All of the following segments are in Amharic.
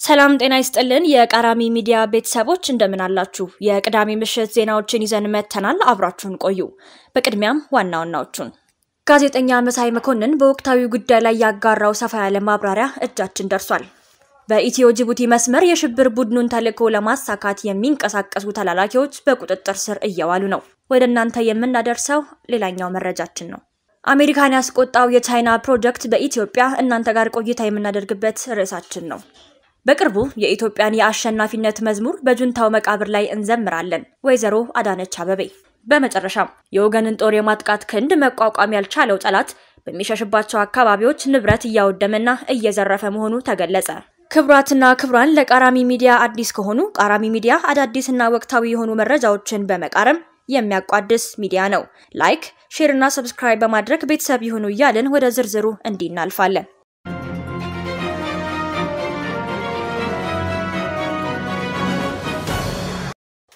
ሰላም ጤና ይስጥልን የቃራሚ ሚዲያ ቤተሰቦች እንደምን አላችሁ የቅዳሜ ምሽት ዜናዎችን ይዘን መተናል አብራችሁን ቆዩ በቅድሚያም ዋናዎቹን ጋዜጠኛ መሳይ መኮንን በወቅታዊ ጉዳይ ላይ ያጋራው ሰፋ ያለ ማብራሪያ እጃችን ደርሷል በኢትዮ ጅቡቲ መስመር የሽብር ቡድኑን ተልዕኮ ለማሳካት የሚንቀሳቀሱ ተላላኪዎች በቁጥጥር ስር እየዋሉ ነው ወደናንተ የምናደርሰው ሌላኛው መረጃችን ነው አሜሪካን ያስቆጣው የቻይና ፕሮጀክት በኢትዮጵያ እናንተ ጋር ቆይታ የምናደርግበት ርዕሳችን ነው በቅርቡ የኢትዮጵያን የአሸናፊነት መዝሙር በጁንታው መቃብር ላይ እንዘምራለን ወይዘሮ አዳነች አበቤ በመጨረሻም የወገንን ጦር የማጥቃት ክንድ መቋቋም ያልቻለው ጠላት በሚሸሽባቸው አካባቢዎች ንብረት ያወደመና እየዘረፈ መሆኑ ተገለጸ ክብራትና ክብራን ለቃራሚ ሚዲያ አዲስ ከሆኑ ቃራሚ ሚዲያ አዳዲስና ወቅታዊ የሆኑ መረጃዎችን በመቃረም የሚያቋድስ ሚዲያ ነው ላይክ ሼር እና ሰብስክራይብ በማድረግ ቤተሰብ ይሁኑ ይያልን ወደ ዝርዝሩ እንዲናልፋለን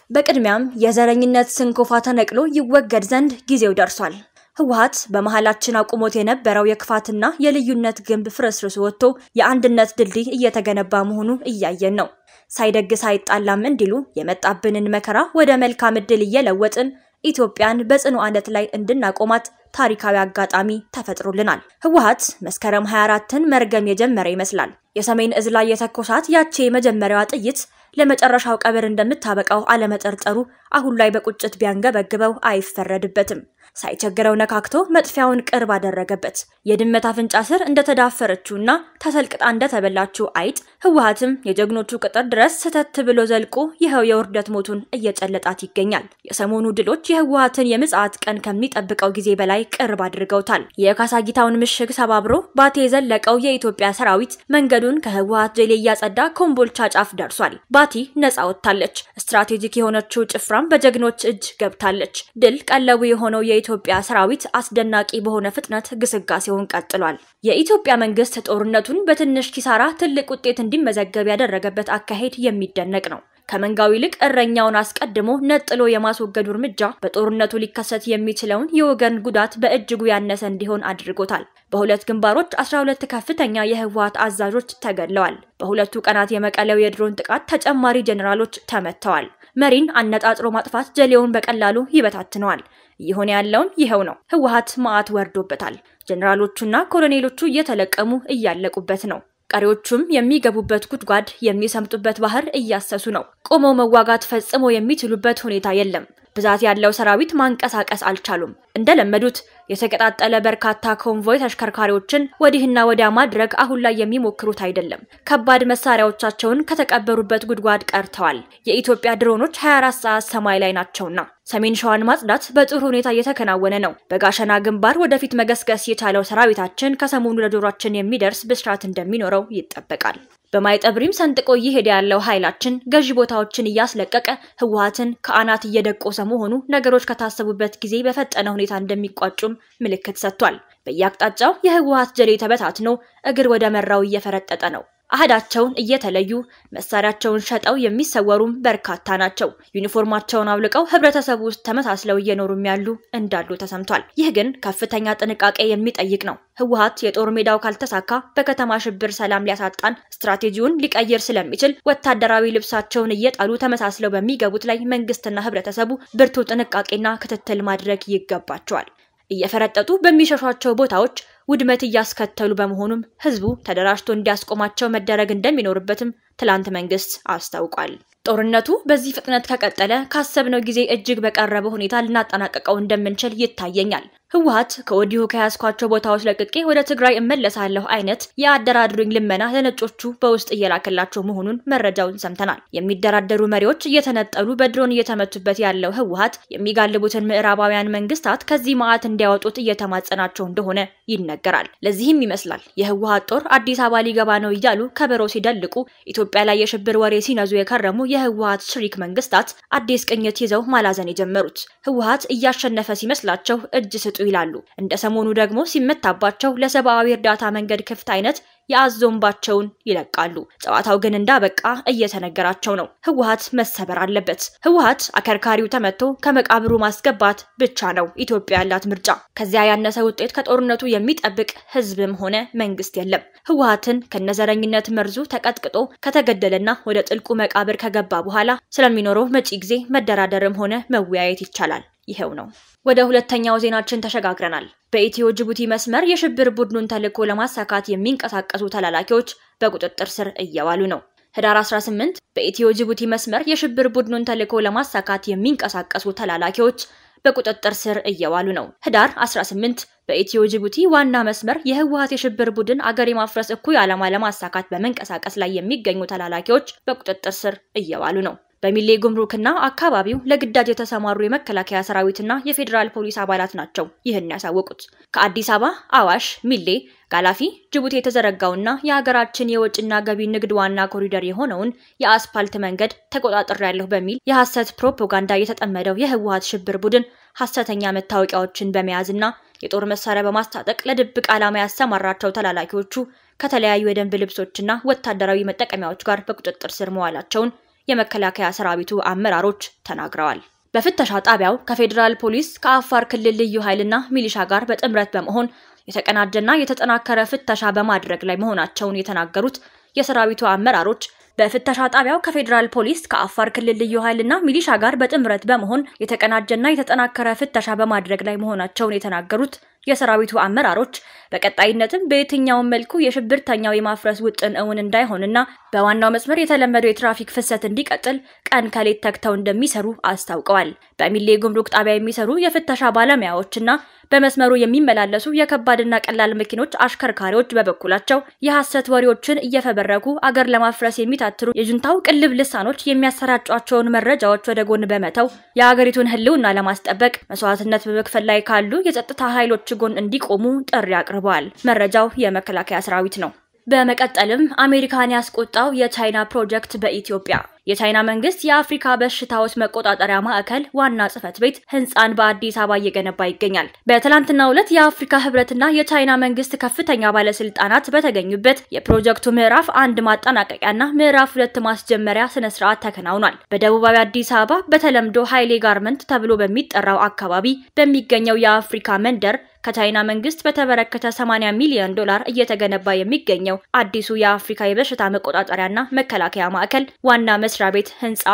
በቅድሚያም የዘረኝነት ስንኮፋ ተነቅሎ ይወገድ ዘንድ ጊዜው ደርሷል ህወሓት በመሃላችን አቁሞት የነበረው የክፋትና የልዩነት ግንብ ፍርስርስ ወጥቶ የአንድነት ድልድይ እየተገነባ መሆኑ እያየን ነው ሳይደግስ አይጣላም እንዲሉ የመጣብንን መከራ ወደ መልካም ዕድል እየለወጥን ኢትዮጵያን በጽኑ አለት ላይ እንድናቆማት ታሪካዊ አጋጣሚ ተፈጥሮልናል ህወሓት መስከረም 24ን መርገም የጀመረ ይመስላል የሰሜን እዝ ላይ የተኮሳት ያቺ መጀመሪያዋ ጥይት ለመጨረሻው ቀብር እንደምታበቃው አለመጠርጠሩ አሁን ላይ በቁጭት ቢያንገበግበው አይፈረድበትም ሳይቸገረው ነካክቶ መጥፊያውን ቅርብ አደረገበት የድመት አፍንጫ ስር እንደተዳፈረችውና ተሰልቅጣ እንደተበላችው አይጥ ህወሓትም የጀግኖቹ ቅጥር ድረስ ሰተት ብሎ ዘልቆ ይሄው የውርደት ሞቱን እየጨለጣት ይገኛል የሰሞኑ ድሎች የህወሓትን የምጽአት ቀን ከሚጠብቀው ጊዜ በላይ ቅርብ አድርገውታል የካሳጊታውን ምሽግ ሰባብሮ ባቴ ዘለቀው የኢትዮጵያ ሰራዊት መንገዱን ከህወሓት ጀሌ ያጸዳ ኮምቦልቻ ጫፍ ደርሷል ባቲ ነፃ ወጣለች ስትራቴጂክ የሆነችው ጭፍራም በጀግኖች እጅ ገብታለች ድል ቀለቡ የሆነው የኢትዮጵያ ሰራዊት አስደናቂ በሆነ ፍጥነት ግስጋሴውን ቀጥሏል የኢትዮጵያ መንግስት ጦርነቱን በትንሽ ኪሳራ ትልቅ ውጤት እንዲመዘገብ ያደረገበት አካሄድ የሚደነቅ ነው ከመንጋው ይልቅ እረኛውን አስቀድሞ ነጥሎ የማስወገዱ እርምጃ በጦርነቱ ሊከሰት የሚችለውን የወገን ጉዳት በእጅጉ ያነሰ እንዲሆን አድርጎታል በሁለት ግንባሮች 12 ከፍተኛ የህወሓት አዛዦች ተገድለዋል በሁለቱ ቀናት የመቀለው የድሮን ጥቃት ተጨማሪ ጀነራሎች ተመተዋል መሪን አነጣጥሮ ማጥፋት ጀሌውን በቀላሉ ይበታትነዋል ይሆነ ያለውን ይሄው ነው ህወሓት ማአት ወርዶበታል ጀነራሎቹና ኮሎኔሎቹ እየተለቀሙ እያለቁበት ነው ቀሪዎቹም የሚገቡበት ጉድጓድ የሚሰምጡበት ባህር እያሰሱ ነው ቆመው መዋጋት ፈጽሞ የሚችሉበት ሁኔታ የለም ብዛት ያለው ሰራዊት ማንቀሳቀስ አልቻሉም እንደለመዱት የተቀጣጠለ በርካታ ኮንቮይ ተሽከርካሪዎችን ወዲህና ወዲያ ማድረግ አሁን ላይ የሚሞክሩት አይደለም ከባድ መሳሪያዎቻቸውን ከተቀበሩበት ጉድጓድ ቀርተዋል የኢትዮጵያ ድሮኖች 24 ሰዓት ሰማይ ላይ ናቸውና ሰሜን ሸዋን ማጽዳት በጥሩ ሁኔታ እየተከናወነ ነው በጋሸና ግንባር ወደፊት መገስገስ የቻለው ሰራዊታችን ከሰሞኑ ለጆሮአችን የሚደርስ ብስራት እንደሚኖረው ይጠበቃል በማይጠብሪም ሰንጥቆ ይሄድ ያለው ኃይላችን ገዢ ቦታዎችን እያስለቀቀ ህወሓትን ከአናት እየደቆሰ መሆኑ ነገሮች ከታሰቡበት ጊዜ በፈጠነ ሁኔታ እንደሚቋጩም ምልክት ሰጥቷል በየአቅጣጫው የህወሓት ጀሌ ተበታትኖ እግር ወደ መራው እየፈረጠጠ ነው አህዳቸውን እየተለዩ መሳሪያቸውን ሸጠው የሚሰወሩም በርካታ ናቸው ዩኒፎርማቸውን አውልቀው ህብረተሰቡ ውስጥ ተመሳስለው እየኖሩም ያሉ እንዳሉ ተሰምቷል ይህ ግን ከፍተኛ ጥንቃቄ የሚጠይቅ ነው ህወሓት የጦር ሜዳው ካልተሳካ በከተማ ሽብር ሰላም ሊያሳጣን ስትራቴጂውን ሊቀየር ስለሚችል ወታደራዊ ልብሳቸውን እየጣሉ ተመሳስለው በሚገቡት ላይ መንግስትና ህብረተሰቡ ብርቱ ጥንቃቄና ክትትል ማድረግ ይገባቸዋል እየፈረጠጡ በሚሸሿቸው ቦታዎች ውድመት ያስከተሉ በመሆኑም ህዝቡ ተደራጅቶ እንዲያስቆማቸው መደረግ እንደሚኖርበትም ትላንት መንግስት አስታውቋል ጦርነቱ በዚህ ፍጥነት ከቀጠለ ካሰብነው ጊዜ እጅግ በቀረበ ሁኔታ ልናጠናቀቀው እንደምንችል ይታየኛል ህወሓት ከወዲሁ ከያስኳቸው ቦታዎች ለቅቄ ወደ ትግራይ እመለሳለሁ አይነት የአደራድሩኝ ልመና ለነጮቹ በውስጥ እየላከላቸው መሆኑን መረጃውን ሰምተናል የሚደራደሩ መሪዎች እየተነጠሉ በድሮን እየተመቱበት ያለው ህወሓት የሚጋልቡትን ምዕራባውያን መንግስታት ከዚህ ማአት እንዲያወጡት እየተማጸናቸው እንደሆነ ይነገራል ለዚህም ይመስላል የህወሓት ጦር አዲስ አበባ ሊገባ ነው ይያሉ ከበሮ ሲደልቁ ኢትዮጵያ ላይ የሽብር ወሬ ሲነዙ የከረሙ የህወሓት ሽሪክ መንግስታት አዲስ ቅኝት ይዘው ማላዘን የጀመሩት ህወሓት እያሸነፈ ሲመስላቸው እጅ ስጡ ይላሉ እንደ ሰሞኑ ደግሞ ሲመታባቸው ለሰብአዊ እርዳታ መንገድ ክፍት አይነት ያዞምባቸውን ይለቃሉ። ጨዋታው ግን እንዳበቃ እየተነገራቸው ነው። ህወሓት መሰበር አለበት። ህወሓት አከርካሪው ተመቶ ከመቃብሩ ማስገባት ብቻ ነው ኢትዮጵያ ያላት ምርጫ። ከዚያ ያነሰ ውጤት ከጦርነቱ የሚጠብቅ ህዝብም ሆነ መንግስት የለም። ህወሓትን ከነዘረኝነት መርዙ ተቀጥቅጦ ከተገደለና ወደ ጥልቁ መቃብር ከገባ በኋላ ስለሚኖረው መጪ ጊዜ መደራደርም ሆነ መወያየት ይቻላል። ይሄው ነው። ወደ ሁለተኛው ዜናችን ተሸጋግረናል። በኢትዮ ጅቡቲ መስመር የሽብር ቡድኑን ተልዕኮ ለማሳካት የሚንቀሳቀሱ ተላላኪዎች በቁጥጥር ስር እየዋሉ ነው። ህዳር 18 በኢትዮ ጅቡቲ መስመር የሽብር ቡድኑን ተልዕኮ ለማሳካት የሚንቀሳቀሱ ተላላኪዎች በቁጥጥር ስር እየዋሉ ነው። ህዳር 18 በኢትዮ ጅቡቲ ዋና መስመር የህወሓት የሽብር ቡድን አገር የማፍረስ እኩይ ዓላማ ለማሳካት በመንቀሳቀስ ላይ የሚገኙ ተላላኪዎች በቁጥጥር ስር እየዋሉ ነው። በሚሌ ጉምሩክና አካባቢው ለግዳጅ የተሰማሩ የመከላከያ ሰራዊትና የፌዴራል ፖሊስ አባላት ናቸው ይህን ያሳወቁት። ከአዲስ አበባ አዋሽ፣ ሚሌ፣ ጋላፊ፣ ጅቡቲ የተዘረጋውና የሀገራችን የወጭና ገቢ ንግድ ዋና ኮሪደር የሆነውን የአስፓልት መንገድ ተቆጣጥሬያለሁ በሚል የሐሰት ፕሮፓጋንዳ የተጠመደው የህወሓት ሽብር ቡድን ሐሰተኛ መታወቂያዎችን በመያዝና የጦር መሳሪያ በማስታጠቅ ለድብቅ ዓላማ ያሰማራቸው ተላላኪዎቹ ከተለያዩ የደንብ ልብሶችና ወታደራዊ መጠቀሚያዎች ጋር በቁጥጥር ስር መዋላቸውን የመከላከያ ሰራዊቱ አመራሮች ተናግረዋል። በፍተሻ ጣቢያው ከፌዴራል ፖሊስ ከአፋር ክልል ልዩ ኃይልና ሚሊሻ ጋር በጥምረት በመሆን የተቀናጀና የተጠናከረ ፍተሻ በማድረግ ላይ መሆናቸውን የተናገሩት የሰራዊቱ አመራሮች በፍተሻ ጣቢያው ከፌዴራል ፖሊስ ከአፋር ክልል ልዩ ኃይልና ሚሊሻ ጋር በጥምረት በመሆን የተቀናጀና የተጠናከረ ፍተሻ በማድረግ ላይ መሆናቸውን የተናገሩት የሰራዊቱ አመራሮች በቀጣይነትም በየትኛውም መልኩ የሽብርተኛው የማፍረስ ውጥን እውን እንዳይሆንና በዋናው መስመር የተለመደው የትራፊክ ፍሰት እንዲቀጥል ቀን ከሌት ተግተው እንደሚሰሩ አስታውቀዋል። በሚሌ ጉምሩክ ጣቢያ የሚሰሩ የፍተሻ ባለሙያዎችና በመስመሩ የሚመላለሱ የከባድና ቀላል መኪኖች አሽከርካሪዎች በበኩላቸው የሐሰት ወሬዎችን እየፈበረኩ አገር ለማፍረስ የሚታትሩ የጁንታው ቅልብ ልሳኖች የሚያሰራጯቸውን መረጃዎች ወደ ጎን በመተው የሀገሪቱን ህልውና ለማስጠበቅ መስዋዕትነት በመክፈል ላይ ካሉ የጸጥታ ኃይሎች ጎን እንዲቆሙ ጥሪ አቅርበዋል። መረጃው የመከላከያ ሰራዊት ነው። በመቀጠልም አሜሪካን ያስቆጣው የቻይና ፕሮጀክት በኢትዮጵያ የቻይና መንግስት የአፍሪካ በሽታዎች መቆጣጠሪያ ማዕከል ዋና ጽህፈት ቤት ህንጻን በአዲስ አበባ እየገነባ ይገኛል። በትላንትናው ዕለት የአፍሪካ ህብረትና የቻይና መንግስት ከፍተኛ ባለስልጣናት በተገኙበት የፕሮጀክቱ ምዕራፍ 1 ማጠናቀቂያና ምዕራፍ 2 ማስጀመሪያ ስነ ስርዓት ተከናውኗል። በደቡባዊ አዲስ አበባ በተለምዶ ሃይሌ ጋርመንት ተብሎ በሚጠራው አካባቢ በሚገኘው የአፍሪካ መንደር ከቻይና መንግስት በተበረከተ 80 ሚሊዮን ዶላር እየተገነባ የሚገኘው አዲሱ የአፍሪካ የበሽታ መቆጣጠሪያና መከላከያ ማዕከል ዋና መስሪያ ቤት ህንጻ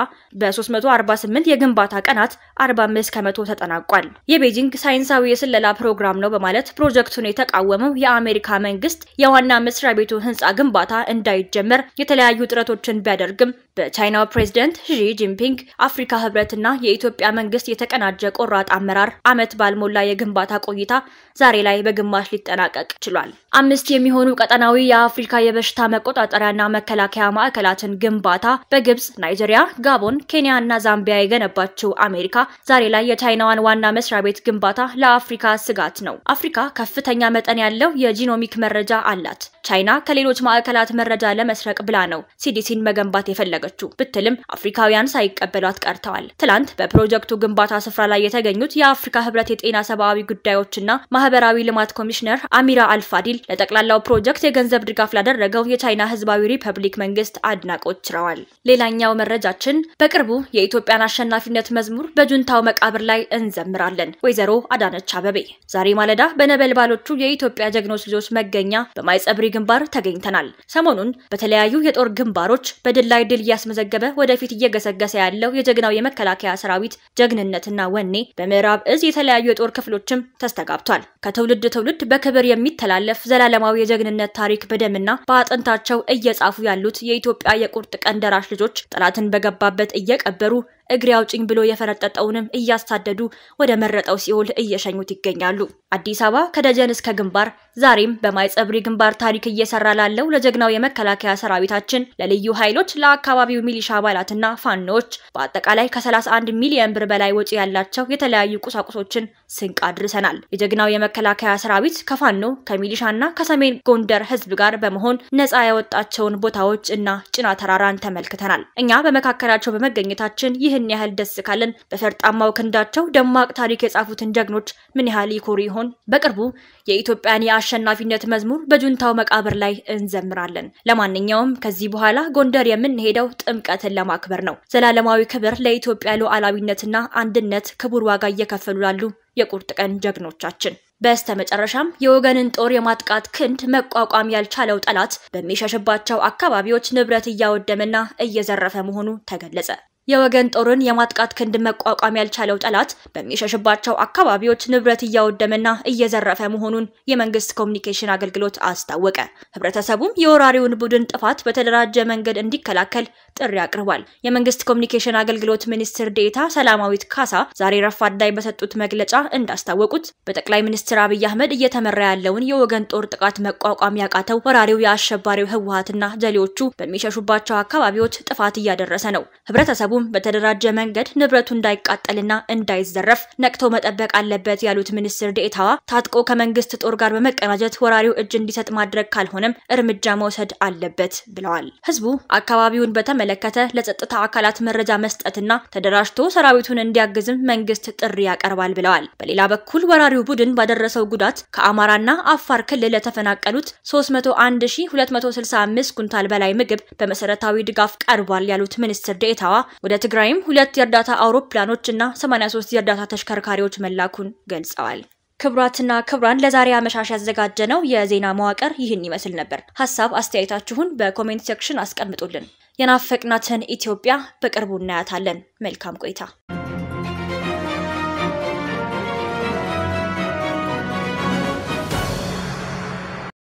በ348 የግንባታ ቀናት 45 ከመቶ ተጠናቋል። የቤጂንግ ሳይንሳዊ የስለላ ፕሮግራም ነው በማለት ፕሮጀክቱን የተቃወመው የአሜሪካ መንግስት የዋና መስሪያ ቤቱ ህንጻ ግንባታ እንዳይጀመር የተለያዩ ጥረቶችን ቢያደርግም በቻይናው ፕሬዝዳንት ሺ ጂንፒንግ አፍሪካ ህብረትና የኢትዮጵያ መንግስት የተቀናጀ ቆራጥ አመራር አመት ባልሞላ የግንባታ ቆይታ ዛሬ ላይ በግማሽ ሊጠናቀቅ ችሏል። 5 የሚሆኑ ቀጠናዊ የአፍሪካ የበሽታ መቆጣጠሪያና መከላከያ ማዕከላትን ግንባታ በግብጽ፣ ናይጄሪያ፣ ጋቦን፣ ኬንያ እና ዛምቢያ የገነባችው አሜሪካ ዛሬ ላይ የቻይናዋን ዋና መስሪያ ቤት ግንባታ ለአፍሪካ ስጋት ነው። አፍሪካ ከፍተኛ መጠን ያለው የጂኖሚክ መረጃ አላት። ቻይና ከሌሎች ማዕከላት መረጃ ለመስረቅ ብላ ነው ሲዲሲን መገንባት የፈለገችው ብትልም አፍሪካውያን ሳይቀበሏት ቀርተዋል። ትላንት በፕሮጀክቱ ግንባታ ስፍራ ላይ የተገኙት የአፍሪካ ህብረት የጤና ሰብአዊ ጉዳዮችና ማህበራዊ ልማት ኮሚሽነር አሚራ አልፋዲል ለጠቅላላው ፕሮጀክት የገንዘብ ድጋፍ ላደረገው የቻይና ህዝባዊ ሪፐብሊክ መንግስት አድናቆት ችረዋል። ሌላኛው መረጃችን በቅርቡ የኢትዮጵያን አሸናፊነት መዝሙር በጁንታው መቃብር ላይ እንዘምራለን። ወይዘሮ አዳነች አበቤ ዛሬ ማለዳ በነበልባሎቹ የኢትዮጵያ ጀግኖች ልጆች መገኛ በማይጸብሪ ግንባር ተገኝተናል። ሰሞኑን በተለያዩ የጦር ግንባሮች በድል ላይ ድል እያስመዘገበ ወደፊት እየገሰገሰ ያለው የጀግናው የመከላከያ ሰራዊት ጀግንነትና ወኔ በምዕራብ እዝ የተለያዩ የጦር ክፍሎችም ተስተጋብቷል። ከትውልድ ትውልድ በክብር የሚተላለፍ ዘላለማዊ የጀግንነት ታሪክ በደምና በአጥንታቸው እየጻፉ ያሉት የኢትዮጵያ የቁርጥ ቀን ደራሽ ልጆች ጠላትን በገባበት እየቀበሩ እግሬ አውጭኝ ብሎ የፈረጠጠውንም እያሳደዱ ወደ መረጠው ሲኦል እየሸኙት ይገኛሉ። አዲስ አበባ ከደጀን እስከ ግንባር ዛሬም በማይጸብሪ ግንባር ታሪክ እየሰራ ላለው ለጀግናው የመከላከያ ሰራዊታችን ለልዩ ኃይሎች ለአካባቢው ሚሊሻ አባላትና ፋኖዎች በአጠቃላይ ከ31 ሚሊዮን ብር በላይ ወጪ ያላቸው የተለያዩ ቁሳቁሶችን ስንቅ አድርሰናል። የጀግናው የመከላከያ ሰራዊት ከፋኖ ከሚሊሻና ከሰሜን ጎንደር ህዝብ ጋር በመሆን ነፃ ያወጣቸውን ቦታዎች እና ጭና ተራራን ተመልክተናል። እኛ በመካከላቸው በመገኘታችን ይህን ያህል ደስ ካለን በፈርጣማው ክንዳቸው ደማቅ ታሪክ የጻፉትን ጀግኖች ምን ያህል ይኮሩ ይሆን? በቅርቡ የኢትዮጵያን የአሸናፊነት መዝሙር በጁንታው መቃብር ላይ እንዘምራለን። ለማንኛውም ከዚህ በኋላ ጎንደር የምንሄደው ጥምቀትን ለማክበር ነው። ዘላለማዊ ክብር ለኢትዮጵያ ሉዓላዊነትና አንድነት ክቡር ዋጋ እየከፈሉ ላሉ የቁርጥ ቀን ጀግኖቻችን። በስተመጨረሻም የወገንን ጦር የማጥቃት ክንድ መቋቋም ያልቻለው ጠላት በሚሸሽባቸው አካባቢዎች ንብረት እያወደመና እየዘረፈ መሆኑ ተገለጸ። የወገን ጦርን የማጥቃት ክንድ መቋቋም ያልቻለው ጠላት በሚሸሽባቸው አካባቢዎች ንብረት እያወደመና እየዘረፈ መሆኑን የመንግስት ኮሙኒኬሽን አገልግሎት አስታወቀ። ህብረተሰቡም የወራሪውን ቡድን ጥፋት በተደራጀ መንገድ እንዲከላከል ጥሪ አቅርቧል። የመንግስት ኮሙኒኬሽን አገልግሎት ሚኒስትር ዴኤታ ሰላማዊት ካሳ ዛሬ ረፋድ ላይ በሰጡት መግለጫ እንዳስታወቁት በጠቅላይ ሚኒስትር አብይ አህመድ እየተመራ ያለውን የወገን ጦር ጥቃት መቋቋም ያቃተው ወራሪው የአሸባሪው ህወሓትና ጀሌዎቹ በሚሸሹባቸው አካባቢዎች ጥፋት እያደረሰ ነው። ህብረተሰቡ በተደራጀ መንገድ ንብረቱ እንዳይቃጠልና እንዳይዘረፍ ነቅቶ መጠበቅ አለበት ያሉት ሚኒስትር ዴኤታዋ ታጥቆ ከመንግስት ጦር ጋር በመቀናጀት ወራሪው እጅ እንዲሰጥ ማድረግ ካልሆነም እርምጃ መውሰድ አለበት ብለዋል። ህዝቡ አካባቢውን በተመለከተ ለጸጥታ አካላት መረጃ መስጠትና ተደራጅቶ ሰራዊቱን እንዲያግዝም መንግስት ጥሪ ያቀርባል ብለዋል። በሌላ በኩል ወራሪው ቡድን ባደረሰው ጉዳት ከአማራና አፋር ክልል ለተፈናቀሉት 301265 ኩንታል በላይ ምግብ በመሰረታዊ ድጋፍ ቀርቧል ያሉት ሚኒስትር ዴኤታዋ ወደ ትግራይም 2 የእርዳታ አውሮፕላኖችና 83 የእርዳታ ተሽከርካሪዎች መላኩን ገልጸዋል። ክብራትና ክብራን ለዛሬ አመሻሽ ያዘጋጀነው የዜና መዋቅር ይህን ይመስል ነበር። ሐሳብ አስተያየታችሁን በኮሜንት ሴክሽን አስቀምጡልን። የናፈቅናትን ኢትዮጵያ በቅርቡ እናያታለን። መልካም ቆይታ።